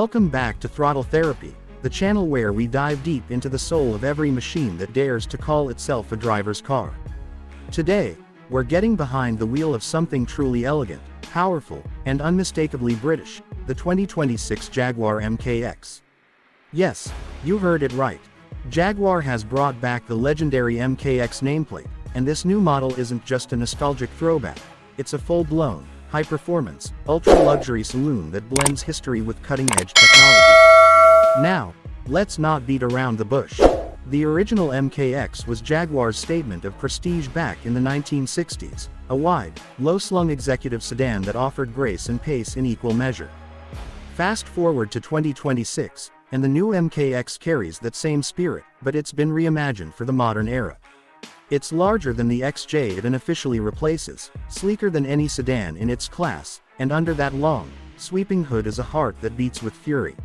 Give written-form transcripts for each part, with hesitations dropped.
Welcome back to Throttle Therapy, the channel where we dive deep into the soul of every machine that dares to call itself a driver's car. Today, we're getting behind the wheel of something truly elegant, powerful, and unmistakably British, the 2026 Jaguar MK X. Yes, you heard it right. Jaguar has brought back the legendary MK X nameplate, and this new model isn't just a nostalgic throwback, it's a full-blown, high-performance, ultra-luxury saloon that blends history with cutting-edge technology. Now, let's not beat around the bush. The original MK X was Jaguar's statement of prestige back in the 1960s, a wide, low-slung executive sedan that offered grace and pace in equal measure. Fast forward to 2026, and the new MK X carries that same spirit, but it's been reimagined for the modern era. It's larger than the XJ it unofficially replaces, sleeker than any sedan in its class, and under that long, sweeping hood is a heart that beats with fury.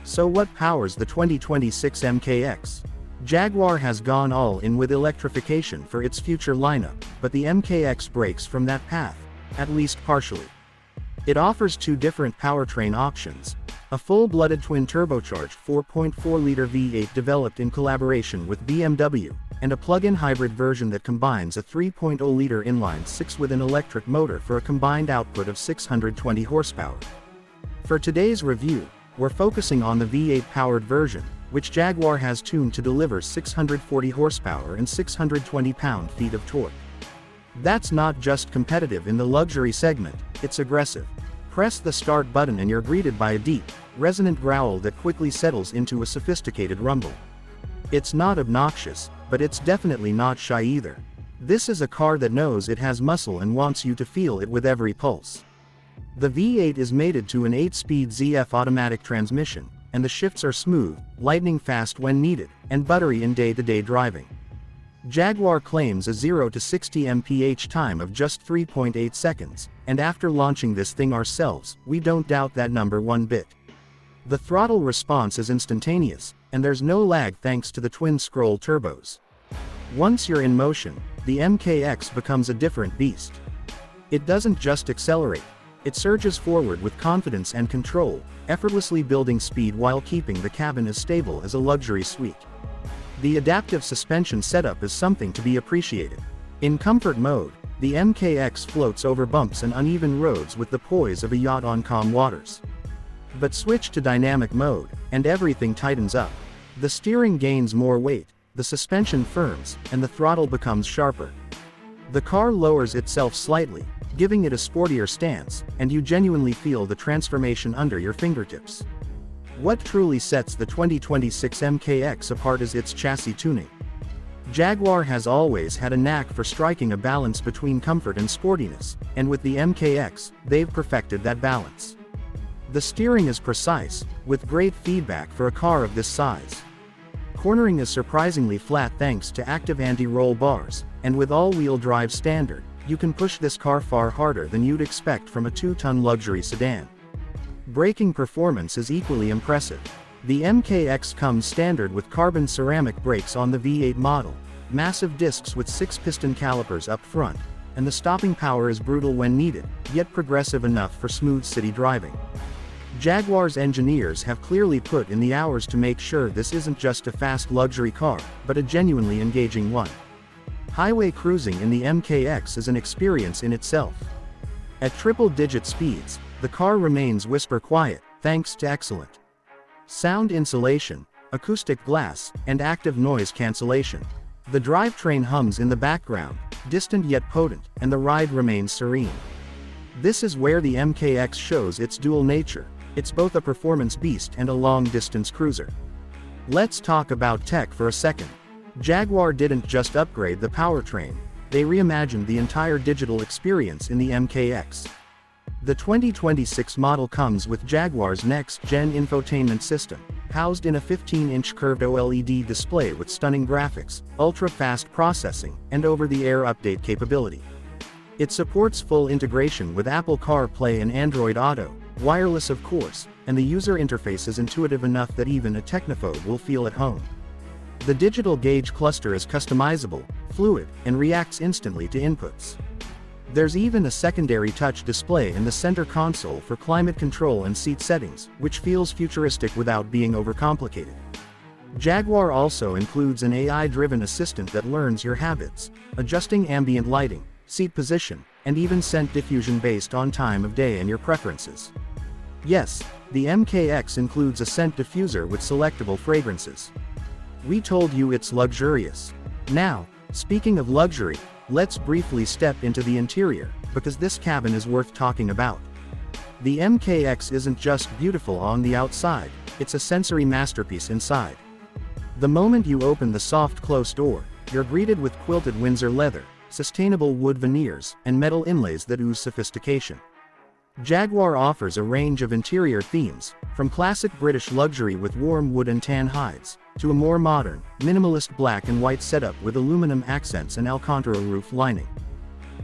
So what powers the 2026 MK X? Jaguar has gone all in with electrification for its future lineup, but the MK X breaks from that path, at least partially. It offers two different powertrain options: a full-blooded twin-turbocharged 4.4-liter V8 developed in collaboration with BMW, and a plug-in hybrid version that combines a 3.0-liter inline-six with an electric motor for a combined output of 620 horsepower. For today's review, we're focusing on the V8-powered version, which Jaguar has tuned to deliver 640 horsepower and 620 pound-feet of torque. That's not just competitive in the luxury segment, it's aggressive. Press the start button and you're greeted by a deep, resonant growl that quickly settles into a sophisticated rumble. It's not obnoxious, but it's definitely not shy either. This is a car that knows it has muscle and wants you to feel it with every pulse. The V8 is mated to an 8-speed ZF automatic transmission, and the shifts are smooth, lightning fast when needed, and buttery in day-to-day driving. Jaguar claims a 0 to 60 mph time of just 3.8 seconds, and after launching this thing ourselves, we don't doubt that number one bit. The throttle response is instantaneous, and there's no lag thanks to the twin-scroll turbos. Once you're in motion, the MK X becomes a different beast. It doesn't just accelerate, it surges forward with confidence and control, effortlessly building speed while keeping the cabin as stable as a luxury suite. The adaptive suspension setup is something to be appreciated. In comfort mode, the MK X floats over bumps and uneven roads with the poise of a yacht on calm waters. But switch to dynamic mode, and everything tightens up. The steering gains more weight, the suspension firms, and the throttle becomes sharper. The car lowers itself slightly, giving it a sportier stance, and you genuinely feel the transformation under your fingertips. What truly sets the 2026 MK X apart is its chassis tuning. Jaguar has always had a knack for striking a balance between comfort and sportiness, and with the MK X, they've perfected that balance. The steering is precise, with great feedback for a car of this size. Cornering is surprisingly flat thanks to active anti-roll bars, and with all-wheel drive standard, you can push this car far harder than you'd expect from a 2-ton luxury sedan. Braking performance is equally impressive. The MK X comes standard with carbon ceramic brakes on the V8 model, massive discs with 6-piston calipers up front, and the stopping power is brutal when needed, yet progressive enough for smooth city driving. Jaguar's engineers have clearly put in the hours to make sure this isn't just a fast luxury car, but a genuinely engaging one. Highway cruising in the MK X is an experience in itself. At triple-digit speeds, the car remains whisper quiet, thanks to excellent sound insulation, acoustic glass, and active noise cancellation. The drivetrain hums in the background, distant yet potent, and the ride remains serene. This is where the MK X shows its dual nature. It's both a performance beast and a long-distance cruiser. Let's talk about tech for a second. Jaguar didn't just upgrade the powertrain, they reimagined the entire digital experience in the MK X. The 2026 model comes with Jaguar's next-gen infotainment system, housed in a 15-inch curved OLED display with stunning graphics, ultra-fast processing, and over-the-air update capability. It supports full integration with Apple CarPlay and Android Auto, wireless of course, and the user interface is intuitive enough that even a technophobe will feel at home. The digital gauge cluster is customizable, fluid, and reacts instantly to inputs. There's even a secondary touch display in the center console for climate control and seat settings, which feels futuristic without being overcomplicated. Jaguar also includes an AI-driven assistant that learns your habits, adjusting ambient lighting, seat position, and even scent diffusion based on time of day and your preferences. Yes, the MKX includes a scent diffuser with selectable fragrances. We told you it's luxurious. Now, speaking of luxury, let's briefly step into the interior, because this cabin is worth talking about. The MKX isn't just beautiful on the outside, it's a sensory masterpiece inside. The moment you open the soft close door, you're greeted with quilted Windsor leather, sustainable wood veneers, and metal inlays that ooze sophistication. Jaguar offers a range of interior themes, from classic British luxury with warm wood and tan hides, to a more modern, minimalist black and white setup with aluminum accents and Alcantara roof lining.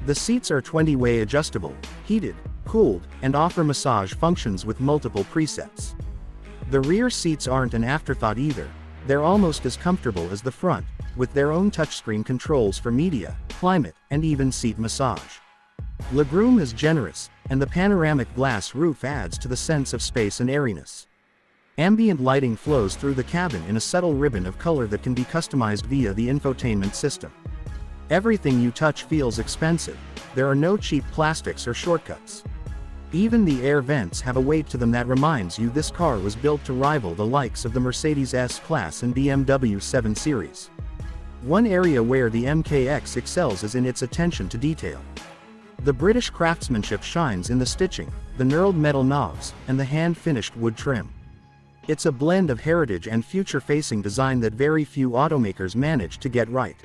The seats are 20-way adjustable, heated, cooled, and offer massage functions with multiple presets. The rear seats aren't an afterthought either, they're almost as comfortable as the front, with their own touchscreen controls for media, climate, and even seat massage. Legroom is generous, and the panoramic glass roof adds to the sense of space and airiness. Ambient lighting flows through the cabin in a subtle ribbon of color that can be customized via the infotainment system. Everything you touch feels expensive, there are no cheap plastics or shortcuts. Even the air vents have a weight to them that reminds you this car was built to rival the likes of the Mercedes S-Class and BMW 7 Series. One area where the MKX excels is in its attention to detail. The British craftsmanship shines in the stitching, the knurled metal knobs, and the hand-finished wood trim. It's a blend of heritage and future-facing design that very few automakers manage to get right.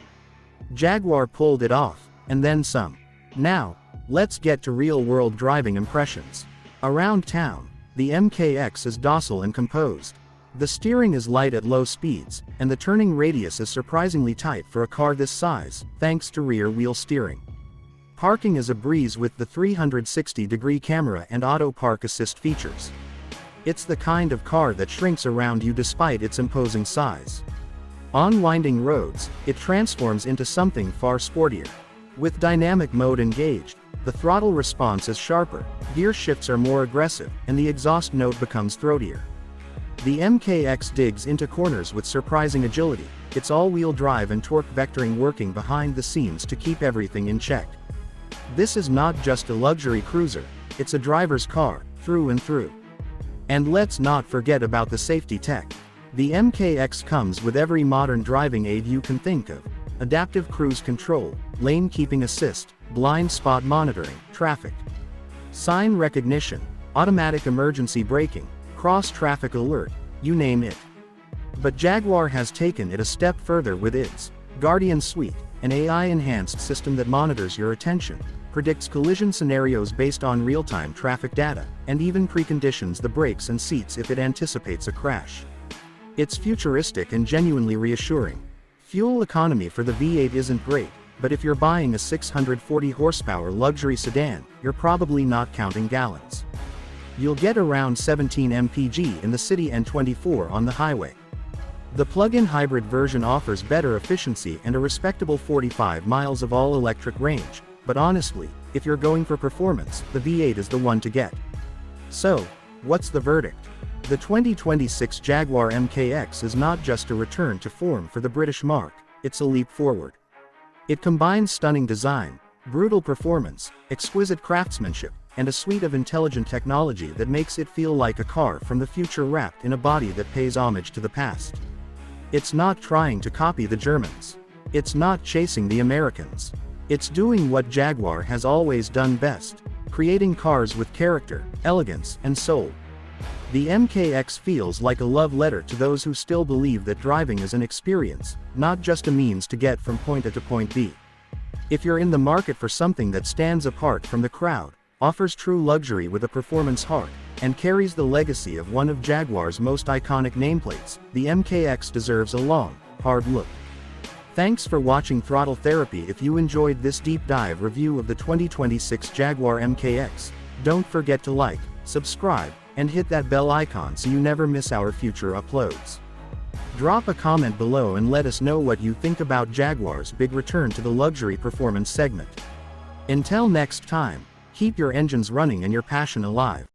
Jaguar pulled it off, and then some. Now, let's get to real-world driving impressions. Around town, the MKX is docile and composed. The steering is light at low speeds, and the turning radius is surprisingly tight for a car this size, thanks to rear-wheel steering. Parking is a breeze with the 360-degree camera and auto park assist features. It's the kind of car that shrinks around you despite its imposing size. On winding roads, it transforms into something far sportier. With dynamic mode engaged, the throttle response is sharper, gear shifts are more aggressive, and the exhaust note becomes throatier. The MKX digs into corners with surprising agility, its all-wheel drive and torque vectoring working behind the scenes to keep everything in check. This is not just a luxury cruiser, it's a driver's car, through and through. And let's not forget about the safety tech. The MKX comes with every modern driving aid you can think of: adaptive cruise control, lane keeping assist, blind spot monitoring, traffic sign recognition, automatic emergency braking, cross-traffic alert, you name it. But Jaguar has taken it a step further with its Guardian Suite, an AI-enhanced system that monitors your attention, predicts collision scenarios based on real-time traffic data, and even preconditions the brakes and seats if it anticipates a crash. It's futuristic and genuinely reassuring. Fuel economy for the V8 isn't great, but if you're buying a 640 horsepower luxury sedan, you're probably not counting gallons. You'll get around 17 mpg in the city and 24 on the highway. The plug-in hybrid version offers better efficiency and a respectable 45 miles of all-electric range, but honestly, if you're going for performance, the V8 is the one to get. So, what's the verdict? The 2026 Jaguar MKX is not just a return to form for the British marque, it's a leap forward. It combines stunning design, brutal performance, exquisite craftsmanship, and a suite of intelligent technology that makes it feel like a car from the future wrapped in a body that pays homage to the past. It's not trying to copy the Germans. It's not chasing the Americans. It's doing what Jaguar has always done best: creating cars with character, elegance, and soul. The MKX feels like a love letter to those who still believe that driving is an experience, not just a means to get from point A to point B. If you're in the market for something that stands apart from the crowd, offers true luxury with a performance heart, and carries the legacy of one of Jaguar's most iconic nameplates, the MKX deserves a long, hard look. Thanks for watching Throttle Therapy. If you enjoyed this deep dive review of the 2026 Jaguar MKX, don't forget to like, subscribe, and hit that bell icon so you never miss our future uploads. Drop a comment below and let us know what you think about Jaguar's big return to the luxury performance segment. Until next time, keep your engines running and your passion alive.